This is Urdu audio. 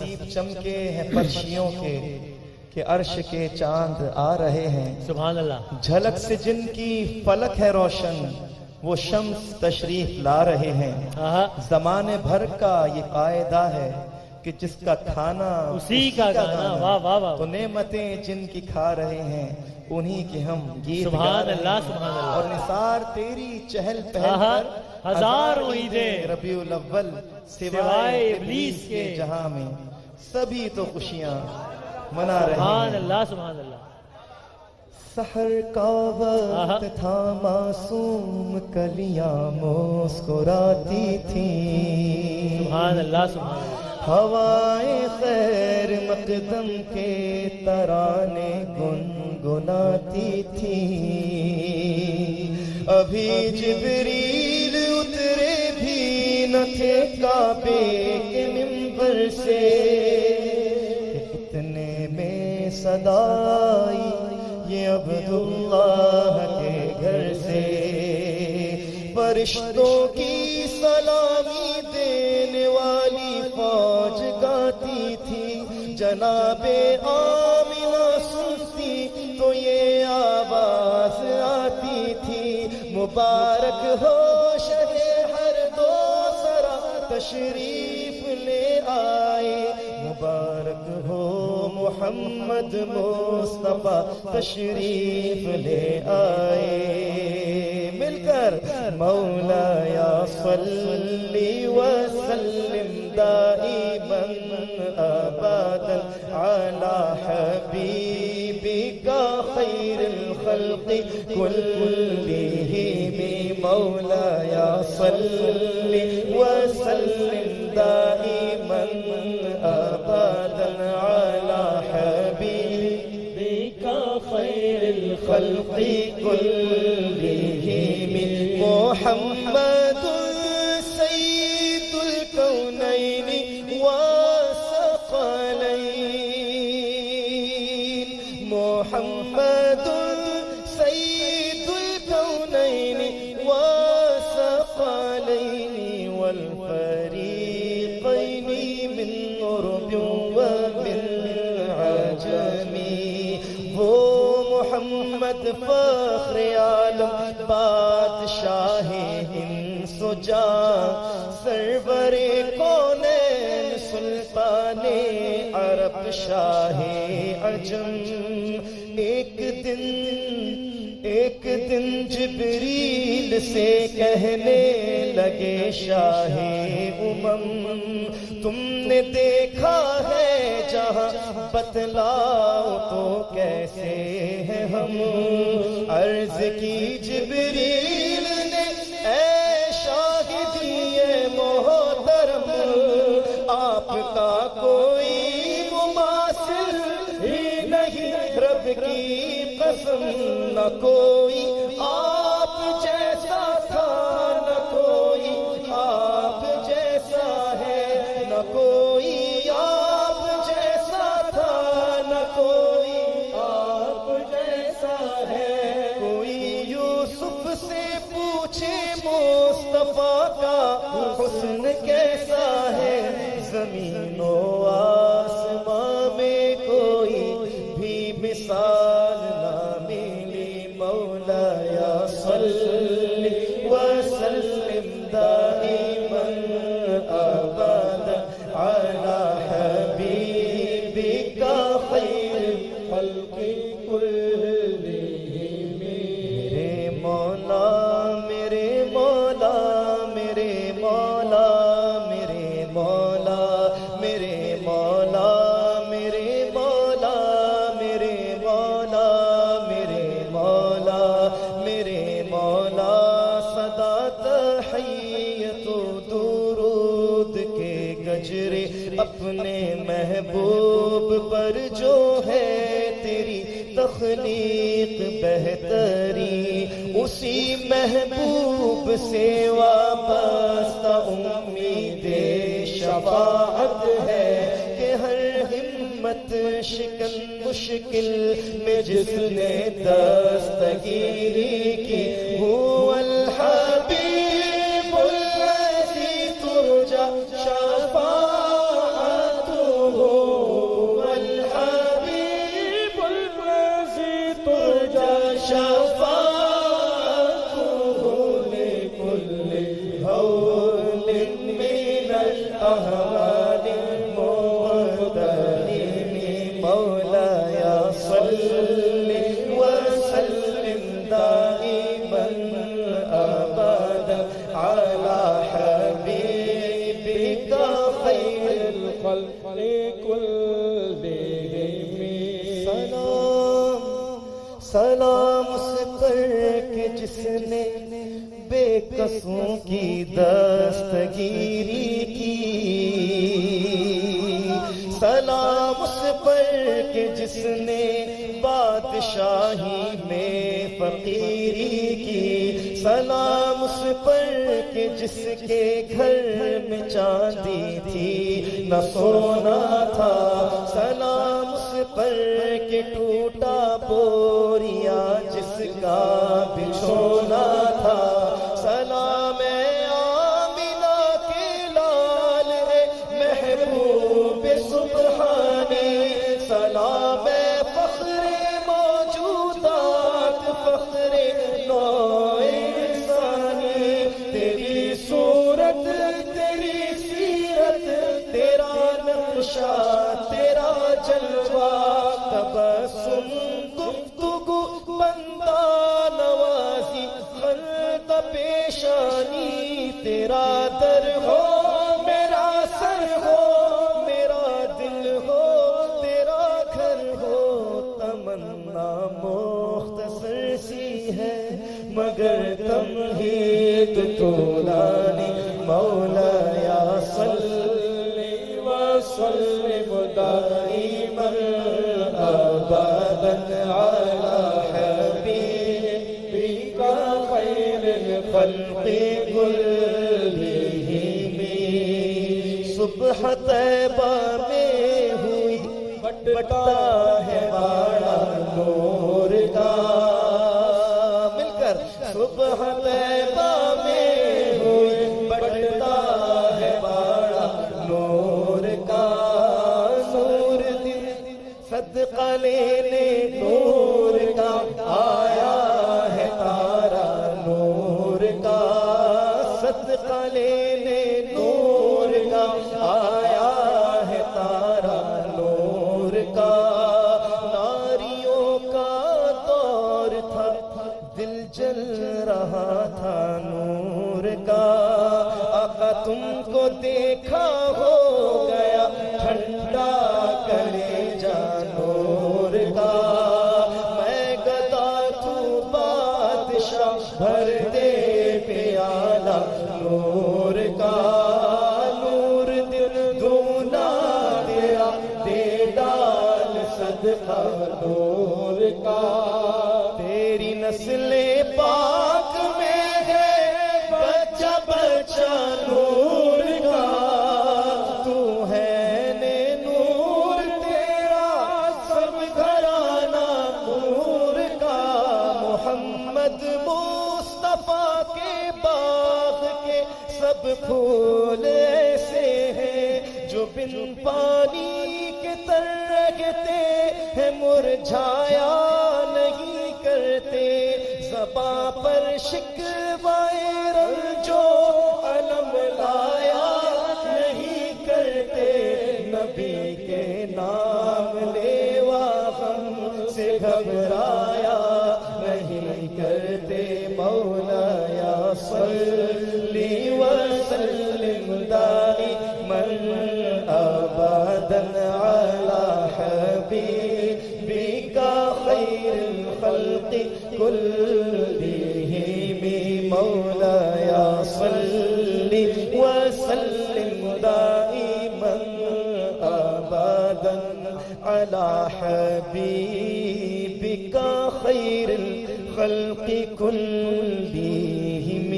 نصیب چمکے ہیں فرشیوں کے کہ عرش کے چاند آ رہے ہیں. سبحان اللہ. جھلک سے جن کی فلک ہے روشن وہ شمس تشریف لا رہے ہیں. زمانے بھر کا یہ قاعدہ ہے کہ جس کا کھانا اسی کا گانا. واہ واہ واہ. تو نعمتیں جن کی کھا رہے ہیں انہی کی ہم گیت سبحان اللہ. سبحان اللہ. اور نثار تیری چہل پہل پر ہزاروں عیدیں ربیع الاول سوائے ابلیس کے جہاں میں سبھی تو خوشیاں منا رہے ہیں. سبحان اللہ. سبحان اللہ. سحر کا وقت تھا معصوم کلیاں مسکراتی تھیں. سبحان اللہ. سبحان اللہ. ہوائیں خیر مقدم کے ترانے گنگناتی تھیں. ابھی جبریل اترے بھی نہ تھے کعبے کے منبر سے اتنے میں صدا آئی یہ عبداللہ کے گھر سے. فرشتوں کی سلامی دینے والی فوج گاتی تھی. جناب آمنہ سنتی تو یہ آواز آتی تھی. مبارک ہو شہ ہر دو سرا تشریف لے آئے. مبارک ہو محمد مصطفیٰ تشریف لے آئے. مل کر مولایا صلی وسلم دائما ابدا علی حبیبک خیر الخلق کلہم. مولایا صلی وسلم دائما ابدا علی حبیبک خیر الخلق کلہم. محمد سید الکونین والثقلین. محمد سید الکونین والثقلین والفریقین من عرب ومن عجم. وہ محمد فخر عالم بادشاہ ہند سجا سرور کونین سلطان عرب شاہ عجم. ایک دن جبریل سے کہنے لگے شاہ امم تم نے دیکھا ہے جہاں بتلاؤ تو کیسے ہیں ہم. عرض کی جبریل نے اے شاہدی محترم آپ کا کوئی مماثل ہی نہیں. رب کی قسم نہ کوئی آپ جیسا تھا نہ کوئی آپ جیسا ہے. نہ کوئی آپ جیسا تھا نہ کوئی آپ جیسا ہے. کوئی یوسف سے پوچھے مصطفیٰ کا حسن کیسا ہے. زمین و آسمان میں کوئی بھی مثال نہ ملی. مولایا صلی وسلم دائما ابدا علی حبیبک خیر الخلق کلہم. میرے مولا میرے مولا میرے مولا میرے مولا میرے مولا میرے مولا میرے مولا میرے مولا میرے مولا. صدا تحیت و درود کے گجرے اپنے محبوب پر جو ہے تیری تخلیق بہتری. اسی محبوب سے وابستہ امید شفاعت ہے کہ ہر ہمت شکن مشکل میں جس نے دستگیری کی. هو الحبیب الذی ترجى شفاعته سلام اس پر کہ جس نے بے قصوں کی دستگیری کی، سلام اس پر کہ جس نے بادشاہی میں فقیری کی، سلام اس پر کہ جس کے گھر میں چاندی تھی نہ سونا تھا، سلام اس پر کہ ٹوٹا بوریا جس کا بچھونا تھا، سلام آمینہ کے لال ہے محبوب سبحانی، سلام فخر موجودات فخر نو انسانی، تیری صورت تیری سیرت تیرا نقشہ تیرا جلوہ، تبسم گفتگو بندہ نوازی خلق پیشانی، تیرا در ہو میرا سر ہو میرا دل ہو تیرا گھر ہو، تمنا مختصر سی ہے مگر تمہید طولانی، مولا یا صلی وسلم دائما ابدا علی حبیبک خیر الخلق کلہم، صبح طیبہ میں ہوئی بٹتا ہے باڑا نور کا، مل کر صبح طیبہ میں ہوئی بٹتا ہے باڑا نور کا، نور دل صدقہ لینے نور کا آیا ہے تارا نور کا، صدقہ لینے نور کا آیا ہے تارا نور کا، ناریوں کا دور تھا دل جل رہا تھا نور کا، آقا تم کو دیکھا ہو گیا ٹھنڈا کرے جا نور کا، میں گدا تو بادشاہ بھر دے پیالہ نور کا، نور دل دونا تیرا دے ڈال صدقہ نور کا، تیری نسل پاک میں ہے بچہ بچہ نور کا، تو ہے نے نور تیرا سب گھرانہ نور کا، محمد مصطفیٰ کے باغ کے سب پھول ایسے ہیں جو بن پانی کے ترگتے ہیں مرجھایا نہیں کرتے، زباں پر شکوائے رنجو علم لایا نہیں کرتے، نبی کے نام لیوا غم سے گھبرایا نہیں کرتے، مولا یا صلی وسلم دائما ابدا علی حبیبک خیر الخلق کلہم، مولا یا صلی وسلم دائما ابدا علی حبیبک خیر الخلق کلہم۔